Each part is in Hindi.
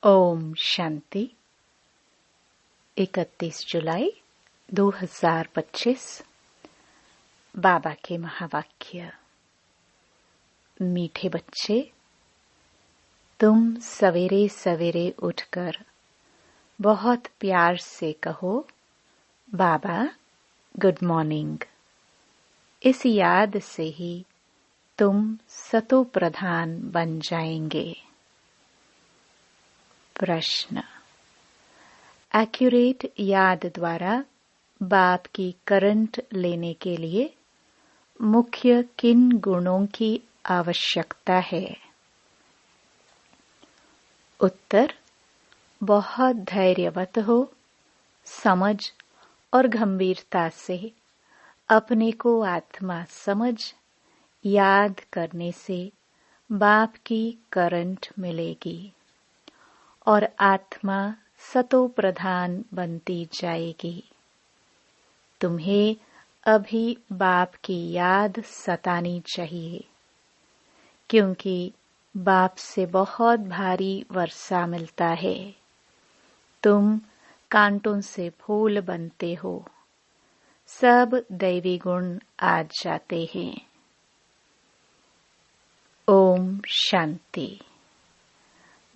ओम शांति। 31 जुलाई 2025। बाबा के महावाक्य। मीठे बच्चे, तुम सवेरे सवेरे उठकर बहुत प्यार से कहो, बाबा गुड मॉर्निंग। इस याद से ही तुम सतो प्रधान बन जाएंगे। प्रश्न। एक्यूरेट याद द्वारा बाप की करंट लेने के लिए मुख्य किन गुणों की आवश्यकता है? उत्तर। बहुत धैर्यवत हो, समझ और गंभीरता से अपने को आत्मा समझ याद करने से बाप की करंट मिलेगी और आत्मा सतो प्रधान बनती जाएगी। तुम्हें अभी बाप की याद सतानी चाहिए, क्योंकि बाप से बहुत भारी वर्षा मिलता है। तुम कांटों से फूल बनते हो, सब दैवी गुण आ जाते हैं। ओम शांति।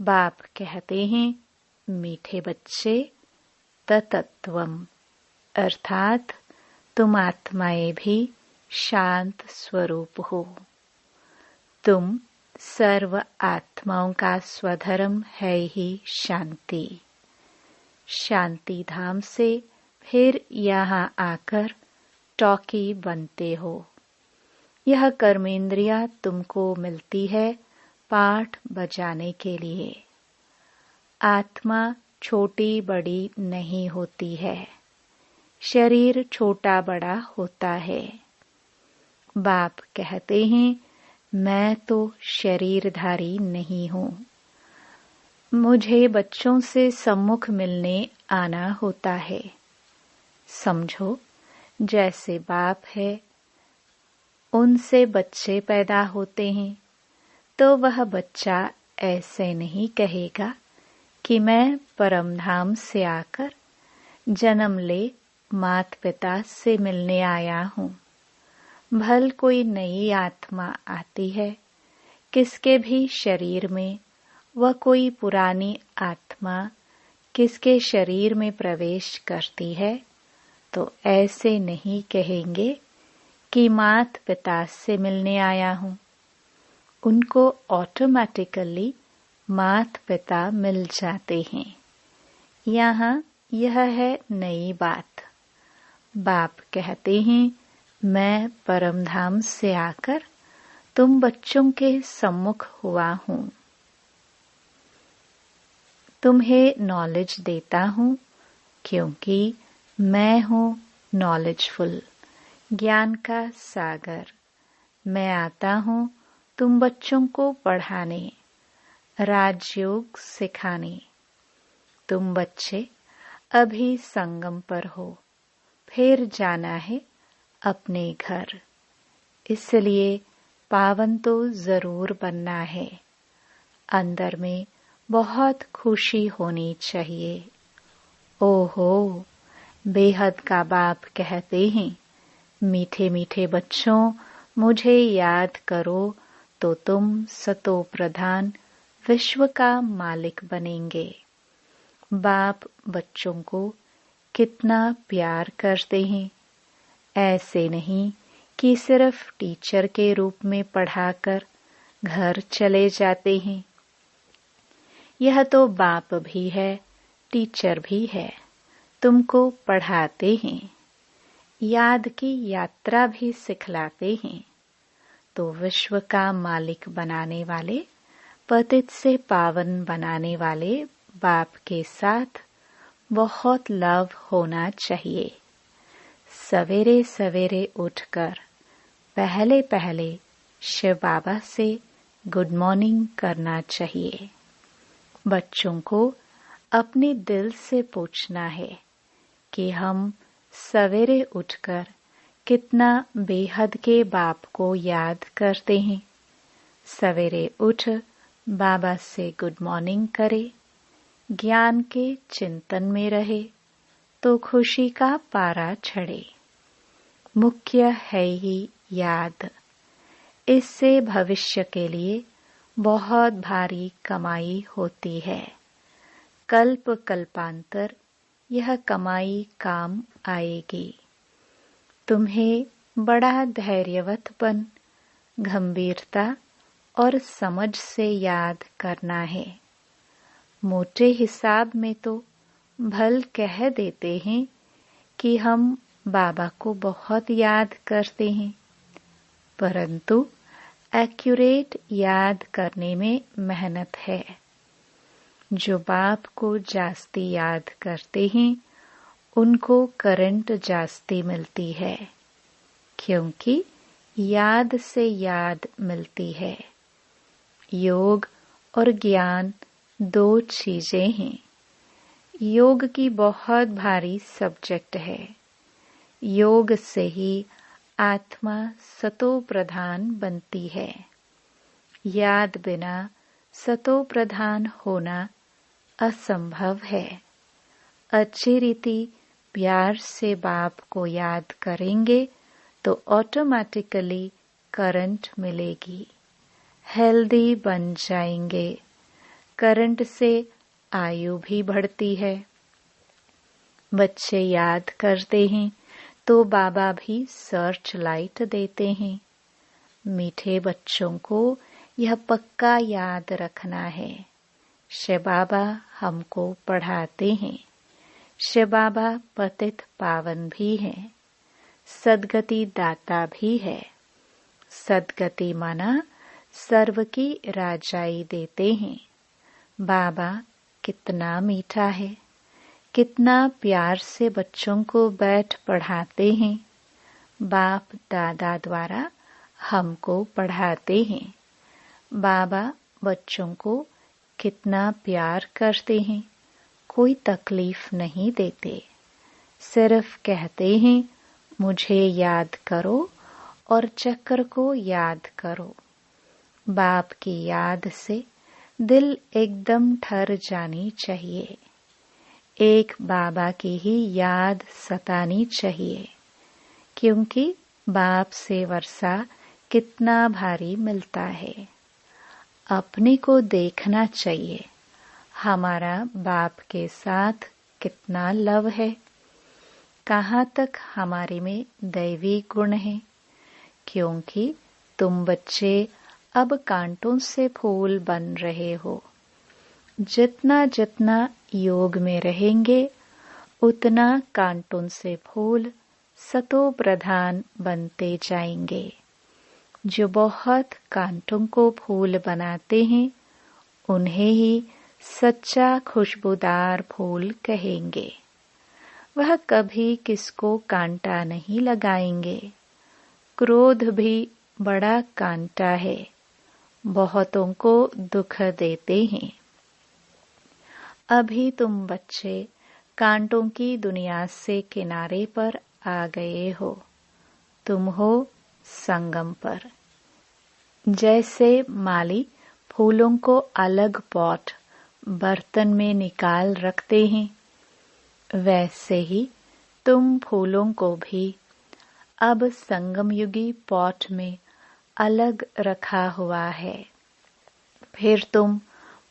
बाप कहते हैं, मीठे बच्चे, ततत्वम अर्थात तुम आत्माएं भी शांत स्वरूप हो। तुम सर्व आत्माओं का स्वधर्म है ही शांति। शांति धाम से फिर यहाँ आकर टॉकी बनते हो। यह कर्मेंद्रिया तुमको मिलती है पाठ बजाने के लिए। आत्मा छोटी बड़ी नहीं होती है, शरीर छोटा बड़ा होता है। बाप कहते हैं, मैं तो शरीरधारी नहीं हूँ। मुझे बच्चों से सम्मुख मिलने आना होता है। समझो, जैसे बाप है, उनसे बच्चे पैदा होते हैं, तो वह बच्चा ऐसे नहीं कहेगा कि मैं परमधाम से आकर जन्म ले मात पिता से मिलने आया हूँ। भल कोई नई आत्मा आती है, किसके भी शरीर में, वह कोई पुरानी आत्मा किसके शरीर में प्रवेश करती है, तो ऐसे नहीं कहेंगे कि मात पिता से मिलने आया हूँ। उनको ऑटोमेटिकली मात पिता मिल जाते हैं। यहाँ यह है नई बात। बाप कहते हैं, मैं परमधाम से आकर तुम बच्चों के सम्मुख हुआ हूँ। तुम्हें नॉलेज देता हूँ, क्योंकि मैं हूँ नॉलेजफुल, ज्ञान का सागर। मैं आता हूँ तुम बच्चों को पढ़ाने, राजयोग सिखाने। तुम बच्चे अभी संगम पर हो, फिर जाना है अपने घर। इसलिए पावन तो जरूर बनना है। अंदर में बहुत खुशी होनी चाहिए। ओहो, बेहद का बाप कहते हैं, मीठे मीठे बच्चों, मुझे याद करो तो तुम सतो प्रधान विश्व का मालिक बनेंगे। बाप बच्चों को कितना प्यार करते हैं। ऐसे नहीं कि सिर्फ टीचर के रूप में पढ़ाकर घर चले जाते हैं। यह तो बाप भी है, टीचर भी है, तुमको पढ़ाते हैं, याद की यात्रा भी सिखलाते हैं। तो विश्व का मालिक बनाने वाले, पतित से पावन बनाने वाले बाप के साथ बहुत लव होना चाहिए। सवेरे सवेरे उठकर पहले पहले शिव बाबा से गुड मॉर्निंग करना चाहिए। बच्चों को अपने दिल से पूछना है कि हम सवेरे उठकर कितना बेहद के बाप को याद करते हैं। सवेरे उठ बाबा से गुड मॉर्निंग करे, ज्ञान के चिंतन में रहे तो खुशी का पारा चढ़े। मुख्य है ही याद। इससे भविष्य के लिए बहुत भारी कमाई होती है। कल्प कल्पांतर यह कमाई काम आएगी। तुम्हें बड़ा धैर्यवतपन, गंभीरता और समझ से याद करना है। मोटे हिसाब में तो भल कह देते हैं कि हम बाबा को बहुत याद करते हैं, परंतु एक्यूरेट याद करने में मेहनत है। जो बाप को जास्ती याद करते हैं उनको करंट जास्ती मिलती है, क्योंकि याद से याद मिलती है। योग और ज्ञान दो चीजें हैं। योग की बहुत भारी सब्जेक्ट है। योग से ही आत्मा सतो प्रधान बनती है। याद बिना सतो प्रधान होना असंभव है। अच्छी रीति प्यार से बाप को याद करेंगे तो ऑटोमेटिकली करंट मिलेगी। हेल्दी बन जाएंगे। करंट से आयु भी बढ़ती है। बच्चे याद करते हैं तो बाबा भी सर्च लाइट देते हैं। मीठे बच्चों को यह पक्का याद रखना है। शिव बाबा हमको पढ़ाते हैं। शिव बाबा पतित पावन भी हैं, सद्गति दाता भी है। सद्गति माना सर्व की राजाई देते हैं। बाबा कितना मीठा है, कितना प्यार से बच्चों को बैठ पढ़ाते हैं। बाप दादा द्वारा हमको पढ़ाते हैं। बाबा बच्चों को कितना प्यार करते हैं, कोई तकलीफ नहीं देते। सिर्फ कहते हैं मुझे याद करो और चक्र को याद करो। बाप की याद से दिल एकदम ठहर जानी चाहिए। एक बाबा की ही याद सतानी चाहिए, क्योंकि बाप से वर्षा कितना भारी मिलता है। अपने को देखना चाहिए, हमारा बाप के साथ कितना लव है, कहाँ तक हमारे में दैवी गुण है। क्योंकि तुम बच्चे अब कांटों से फूल बन रहे हो। जितना जितना योग में रहेंगे उतना कांटों से फूल सतो प्रधान बनते जाएंगे। जो बहुत कांटों को फूल बनाते हैं उन्हें ही सच्चा खुशबूदार फूल कहेंगे। वह कभी किसको कांटा नहीं लगाएंगे। क्रोध भी बड़ा कांटा है, बहुतों को दुख देते हैं। अभी तुम बच्चे कांटों की दुनिया से किनारे पर आ गए हो। तुम हो संगम पर। जैसे माली फूलों को अलग पॉट बर्तन में निकाल रखते हैं, वैसे ही तुम फूलों को भी अब संगम युगी पॉट में अलग रखा हुआ है। फिर तुम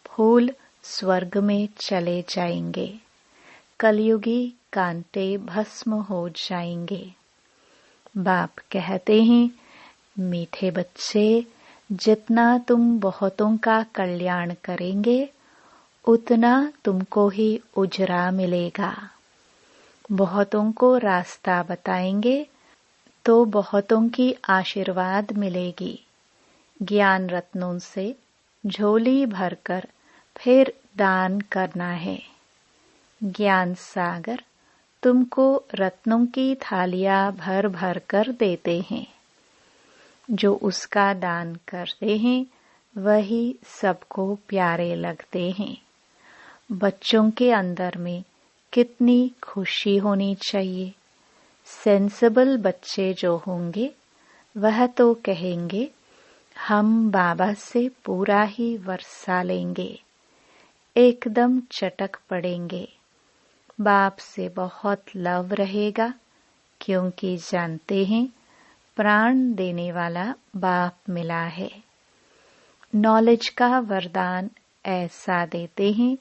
फूल स्वर्ग में चले जाएंगे। कलयुगी कांटे भस्म हो जाएंगे। बाप कहते हैं मीठे बच्चे, जितना तुम बहुतों का कल्याण करेंगे उतना तुमको ही उजरा मिलेगा। बहुतों को रास्ता बताएंगे तो बहुतों की आशीर्वाद मिलेगी। ज्ञान रत्नों से झोली भरकर फिर दान करना है। ज्ञान सागर तुमको रत्नों की थालियां भर भर कर देते हैं। जो उसका दान करते हैं वही सबको प्यारे लगते हैं। बच्चों के अंदर में कितनी खुशी होनी चाहिए। सेंसिबल बच्चे जो होंगे वह तो कहेंगे हम बाबा से पूरा ही वर्षा लेंगे। एकदम चटक पड़ेंगे। बाप से बहुत लव रहेगा, क्योंकि जानते हैं प्राण देने वाला बाप मिला है। नॉलेज का वरदान ऐसा देते हैं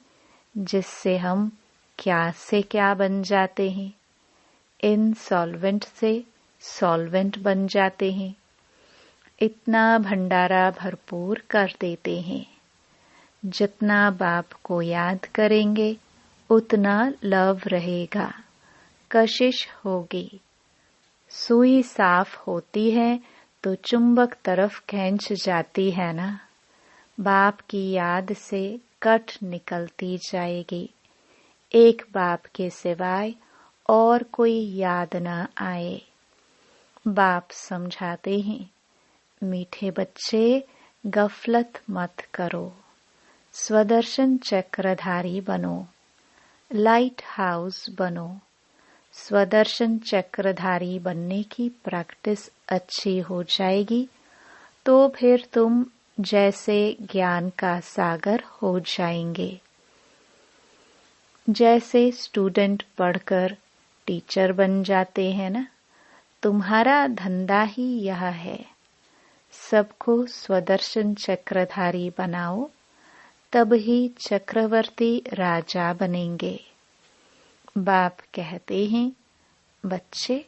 जिससे हम क्या से क्या बन जाते हैं। इनसॉल्वेंट से सॉल्वेंट बन जाते हैं। इतना भंडारा भरपूर कर देते हैं। जितना बाप को याद करेंगे उतना लव रहेगा, कशिश होगी। सुई साफ होती है तो चुंबक तरफ खींच जाती है ना। बाप की याद से कट निकलती जाएगी। एक बाप के सिवाय और कोई याद न आए। बाप समझाते हैं, मीठे बच्चे गफलत मत करो, स्वदर्शन चक्रधारी बनो, लाइट हाउस बनो। स्वदर्शन चक्रधारी बनने की प्रैक्टिस अच्छी हो जाएगी तो फिर तुम जैसे ज्ञान का सागर हो जाएंगे। जैसे स्टूडेंट पढ़कर टीचर बन जाते हैं ना, तुम्हारा धंधा ही यह है। सबको स्वदर्शन चक्रधारी बनाओ, तब ही चक्रवर्ती राजा बनेंगे। बाप कहते हैं, बच्चे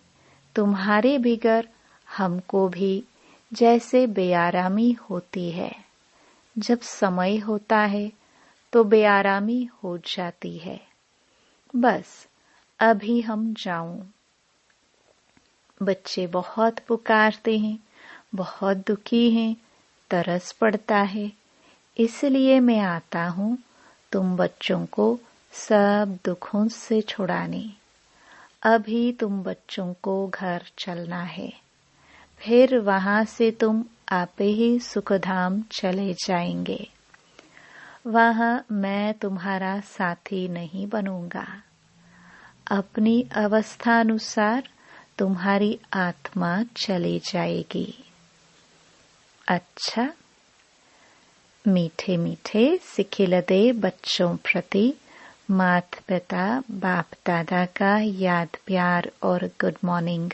तुम्हारे बिगर हमको भी जैसे बेआरामी होती है। जब समय होता है तो बेआरामी हो जाती है। बस अभी हम जाऊं। बच्चे बहुत पुकारते हैं, बहुत दुखी हैं, तरस पड़ता है, इसलिए मैं आता हूं तुम बच्चों को सब दुखों से छुड़ाने। अभी तुम बच्चों को घर चलना है, फिर वहां से तुम आपे ही सुखधाम चले जाएंगे। वहां मैं तुम्हारा साथी नहीं बनूंगा। अपनी अवस्था अनुसार तुम्हारी आत्मा चली जाएगी। अच्छा, मीठे मीठे सिखिलदे बच्चों प्रति माता पिता बाप दादा का याद प्यार और गुड मॉर्निंग।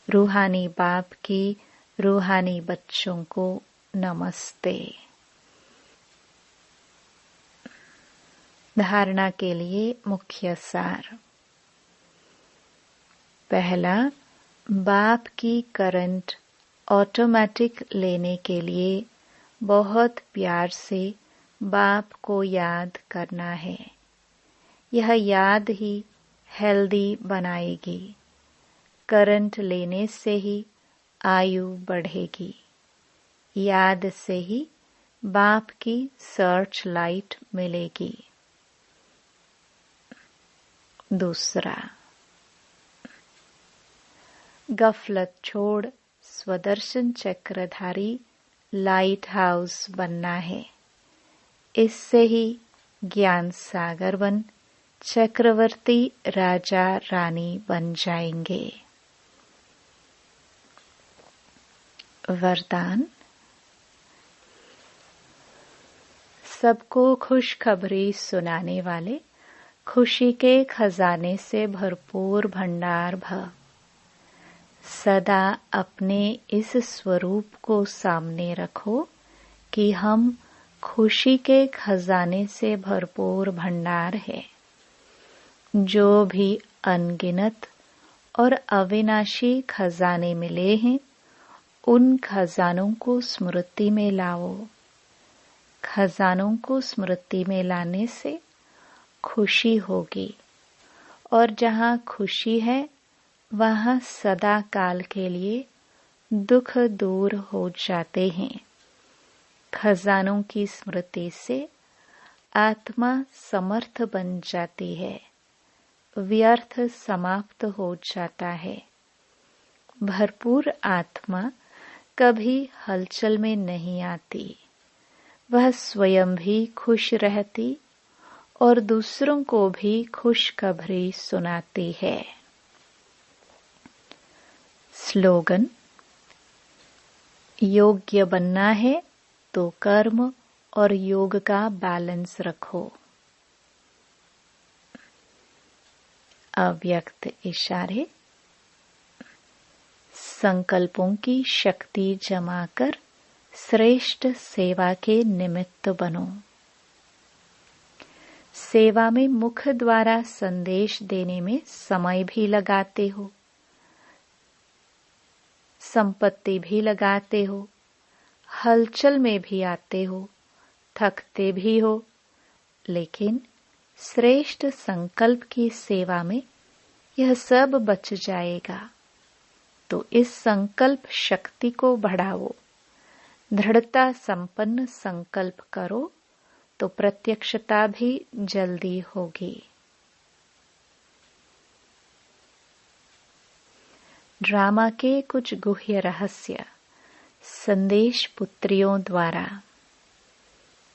रूहानी बाप की रूहानी बच्चों को नमस्ते। धारणा के लिए मुख्य सार। पहला, बाप की करंट ऑटोमेटिक लेने के लिए बहुत प्यार से बाप को याद करना है। यह याद ही हेल्दी बनाएगी। करंट लेने से ही आयु बढ़ेगी। याद से ही बाप की सर्च लाइट मिलेगी। दूसरा, गफलत छोड़ स्वदर्शन चक्रधारी लाइट हाउस बनना है। इससे ही ज्ञान सागर बन चक्रवर्ती राजा रानी बन जाएंगे। वरदान। सबको खुशखबरी सुनाने वाले खुशी के खजाने से भरपूर भंडार भव। सदा अपने इस स्वरूप को सामने रखो कि हम खुशी के खजाने से भरपूर भंडार है। जो भी अनगिनत और अविनाशी खजाने मिले हैं, उन खजानों को स्मृति में लाओ। खजानों को स्मृति में लाने से खुशी होगी, और जहाँ खुशी है वहाँ सदा काल के लिए दुख दूर हो जाते हैं। खजानों की स्मृति से आत्मा समर्थ बन जाती है, व्यर्थ समाप्त हो जाता है। भरपूर आत्मा कभी हलचल में नहीं आती। वह स्वयं भी खुश रहती और दूसरों को भी खुशखबरी सुनाती है। स्लोगन। योग्य बनना है तो कर्म और योग का बैलेंस रखो। अव्यक्त इशारे। संकल्पों की शक्ति जमा कर श्रेष्ठ सेवा के निमित्त बनो। सेवा में मुख द्वारा संदेश देने में समय भी लगाते हो, संपत्ति भी लगाते हो, हलचल में भी आते हो, थकते भी हो, लेकिन श्रेष्ठ संकल्प की सेवा में यह सब बच जाएगा। तो इस संकल्प शक्ति को बढ़ाओ, दृढ़ता संपन्न संकल्प करो तो प्रत्यक्षता भी जल्दी होगी। ड्रामा के कुछ गुह्य रहस्य संदेश पुत्रियों द्वारा।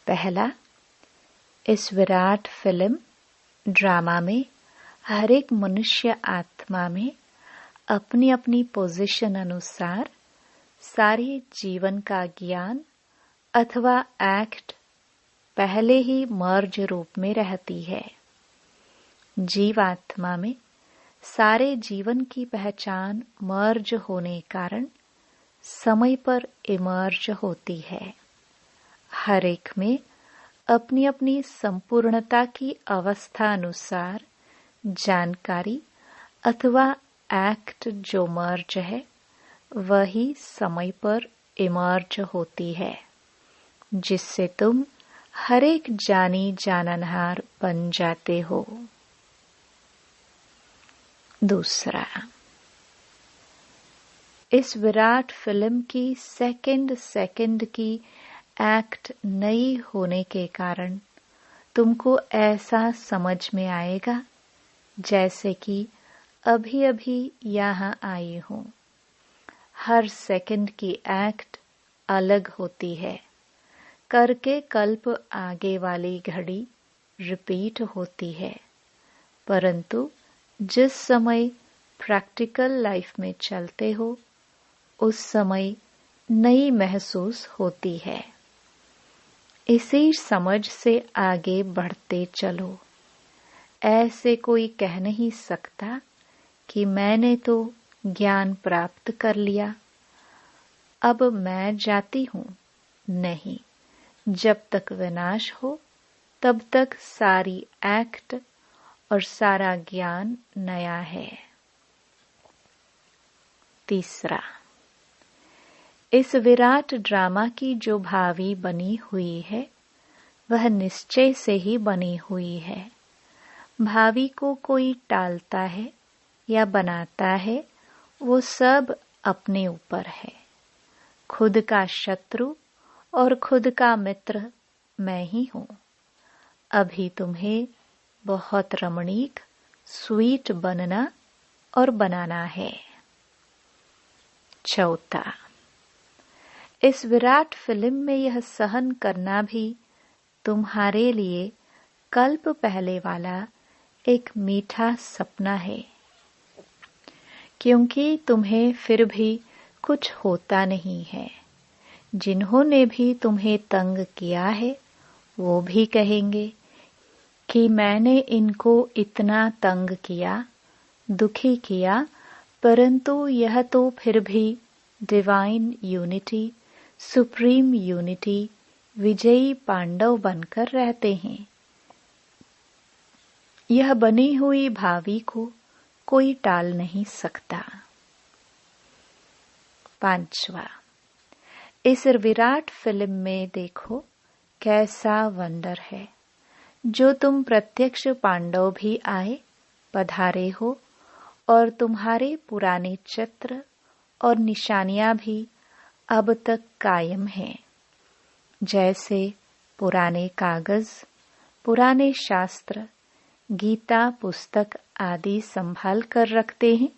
पहला, इस विराट फिल्म ड्रामा में हर एक मनुष्य आत्मा में अपनी अपनी पोजीशन अनुसार सारे जीवन का ज्ञान अथवा एक्ट पहले ही मर्ज रूप में रहती है। जीवात्मा में सारे जीवन की पहचान मर्ज होने कारण समय पर इमर्ज होती है। हर एक में अपनी अपनी संपूर्णता की अवस्था अनुसार जानकारी अथवा एक्ट जो मर्ज है वही समय पर इमर्ज होती है, जिससे तुम हर एक जानी जाननहार बन जाते हो। दूसरा, इस विराट फिल्म की सेकंड की एक्ट नई होने के कारण तुमको ऐसा समझ में आएगा जैसे कि अभी अभी यहाँ आई हूँ। हर सेकंड की एक्ट अलग होती है, करके कल्प आगे वाली घड़ी रिपीट होती है, परंतु जिस समय प्रैक्टिकल लाइफ में चलते हो उस समय नई महसूस होती है। इसी समझ से आगे बढ़ते चलो। ऐसे कोई कह नहीं सकता कि मैंने तो ज्ञान प्राप्त कर लिया, अब मैं जाती हूँ। नहीं, जब तक विनाश हो तब तक सारी एक्ट और सारा ज्ञान नया है। तीसरा, इस विराट ड्रामा की जो भावी बनी हुई है वह निश्चय से ही बनी हुई है। भावी को कोई टालता है या बनाता है, वो सब अपने ऊपर है। खुद का शत्रु और खुद का मित्र मैं ही हूँ। अभी तुम्हें बहुत रमणीक स्वीट बनना और बनाना है। चौथा, इस विराट फिल्म में यह सहन करना भी तुम्हारे लिए कल्प पहले वाला एक मीठा सपना है, क्योंकि तुम्हें फिर भी कुछ होता नहीं है। जिन्होंने भी तुम्हें तंग किया है वो भी कहेंगे कि मैंने इनको इतना तंग किया, दुखी किया, परंतु यह तो फिर भी डिवाइन यूनिटी, सुप्रीम यूनिटी, विजयी पांडव बनकर रहते हैं। यह बनी हुई भावी को कोई टाल नहीं सकता। पांचवा, इस विराट फिल्म में देखो कैसा वंडर है। जो तुम प्रत्यक्ष पांडव भी आए पधारे हो और तुम्हारे पुराने चित्र और निशानियां भी अब तक कायम हैं। जैसे पुराने कागज, पुराने शास्त्र, गीता पुस्तक आदि संभाल कर रखते हैं,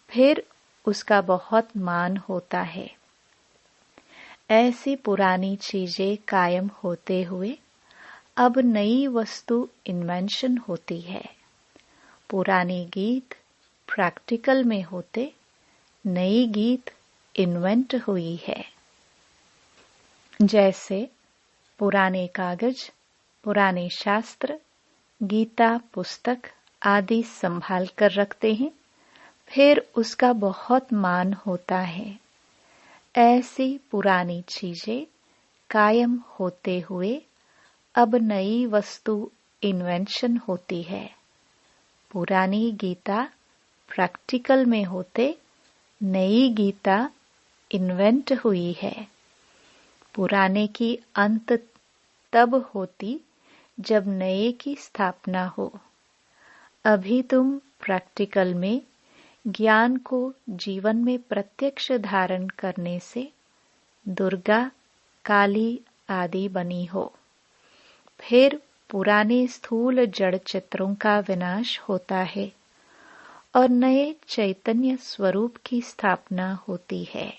फिर उसका बहुत मान होता है। ऐसी पुरानी चीजें कायम होते हुए अब नई वस्तु इन्वेंशन होती है। पुराने गीत प्रैक्टिकल में होते, नई गीत इन्वेंट हुई है। जैसे पुराने कागज, पुराने शास्त्र, गीता पुस्तक आदि संभाल कर रखते हैं, फिर उसका बहुत मान होता है। ऐसी पुरानी चीजें कायम होते हुए अब नई वस्तु इन्वेंशन होती है। पुरानी गीता प्रैक्टिकल में होते नई गीता इन्वेंट हुई है। पुराने की अंत तब होती जब नए की स्थापना हो। अभी तुम प्रैक्टिकल में ज्ञान को जीवन में प्रत्यक्ष धारण करने से दुर्गा, काली आदि बनी हो। फिर पुराने स्थूल जड़ चित्रों का विनाश होता है और नए चैतन्य स्वरूप की स्थापना होती है।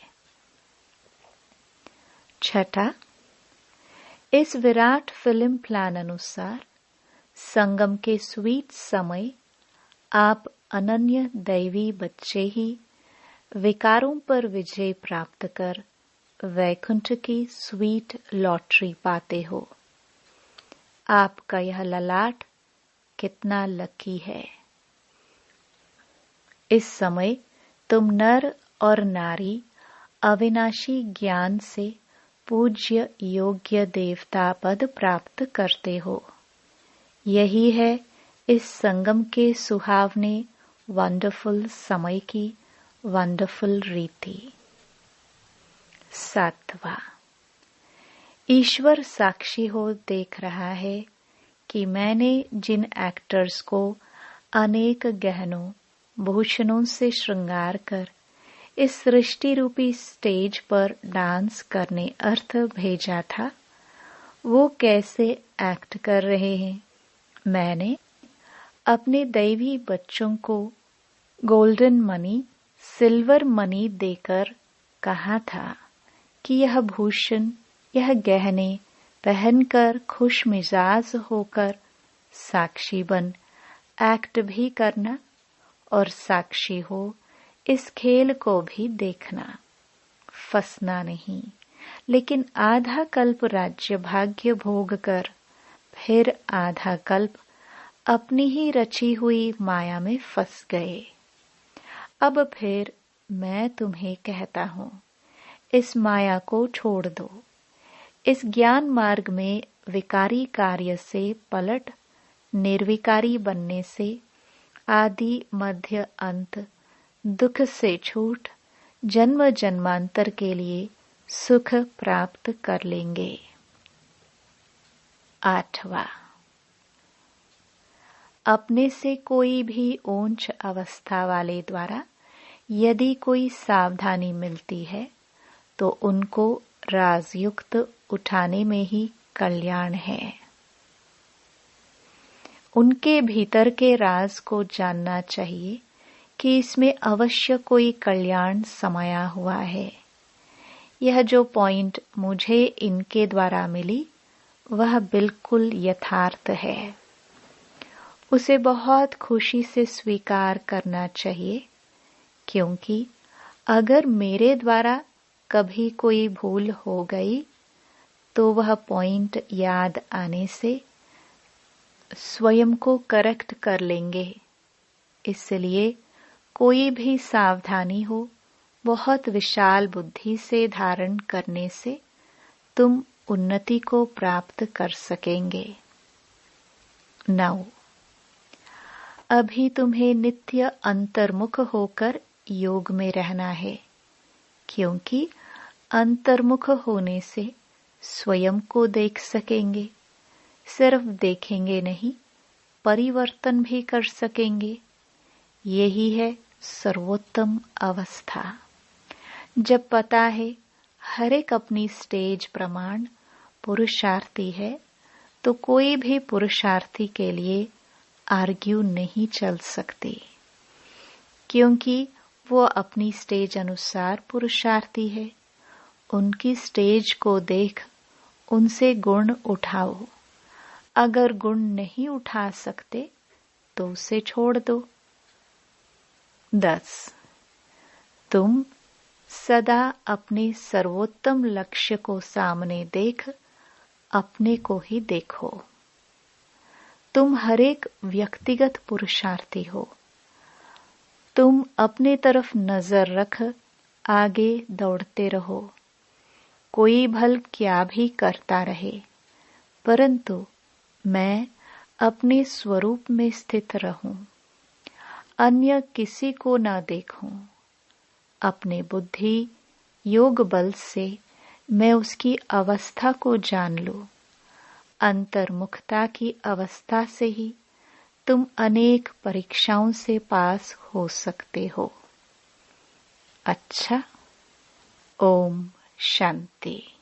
छठा, इस विराट फिल्म प्लान अनुसार संगम के स्वीट समय आप अनन्य दैवी बच्चे ही विकारों पर विजय प्राप्त कर वैकुंठ की स्वीट लॉटरी पाते हो। आपका यह ललाट कितना लकी है। इस समय तुम नर और नारी अविनाशी ज्ञान से पूज्य योग्य देवता पद प्राप्त करते हो। यही है इस संगम के सुहावने वंडरफुल समय की वंडरफुल रीति। सातवां, ईश्वर साक्षी हो देख रहा है कि मैंने जिन एक्टर्स को अनेक गहनों भूषणों से श्रृंगार कर इस सृष्टि रूपी स्टेज पर डांस करने अर्थ भेजा था, वो कैसे एक्ट कर रहे हैं। मैंने अपने दैवी बच्चों को गोल्डन मनी, सिल्वर मनी देकर कहा था कि यह भूषण, यह गहने पहनकर खुश मिजाज होकर साक्षी बन एक्ट भी करना और साक्षी हो इस खेल को भी देखना। फंसना नहीं, लेकिन आधा कल्प राज्य भाग्य भोग कर फिर आधा कल्प अपनी ही रची हुई माया में फंस गए। अब फिर मैं तुम्हें कहता हूँ, इस माया को छोड़ दो। इस ज्ञान मार्ग में विकारी कार्य से पलट निर्विकारी बनने से आदि मध्य अंत दुख से छूट जन्म जन्मांतर के लिए सुख प्राप्त कर लेंगे। आठवां, अपने से कोई भी ऊंच अवस्था वाले द्वारा यदि कोई सावधानी मिलती है तो उनको राजयुक्त उठाने में ही कल्याण है। उनके भीतर के राज को जानना चाहिए कि इसमें अवश्य कोई कल्याण समाया हुआ है। यह जो पॉइंट मुझे इनके द्वारा मिली वह बिल्कुल यथार्थ है। उसे बहुत खुशी से स्वीकार करना चाहिए, क्योंकि अगर मेरे द्वारा कभी कोई भूल हो गई तो वह पॉइंट याद आने से स्वयं को करेक्ट कर लेंगे। इसलिए कोई भी सावधानी हो बहुत विशाल बुद्धि से धारण करने से तुम उन्नति को प्राप्त कर सकेंगे। 9, अभी तुम्हें नित्य अंतर्मुख होकर योग में रहना है, क्योंकि अंतर्मुख होने से स्वयं को देख सकेंगे। सिर्फ देखेंगे नहीं, परिवर्तन भी कर सकेंगे। यही है सर्वोत्तम अवस्था। जब पता है हर एक अपनी स्टेज प्रमाण पुरुषार्थी है, तो कोई भी पुरुषार्थी के लिए आर्ग्यू नहीं चल सकती, क्योंकि वो अपनी स्टेज अनुसार पुरुषार्थी है। उनकी स्टेज को देख उनसे गुण उठाओ। अगर गुण नहीं उठा सकते तो उसे छोड़ दो। 10, तुम सदा अपने सर्वोत्तम लक्ष्य को सामने देख अपने को ही देखो। तुम हर एक व्यक्तिगत पुरुषार्थी हो। तुम अपने तरफ नजर रख आगे दौड़ते रहो। कोई भल क्या भी करता रहे, परंतु मैं अपने स्वरूप में स्थित रहूं, अन्य किसी को न देखूं। अपने बुद्धि योग बल से मैं उसकी अवस्था को जान लूं। अंतर्मुखता की अवस्था से ही तुम अनेक परीक्षाओं से पास हो सकते हो। अच्छा, ओम शांति।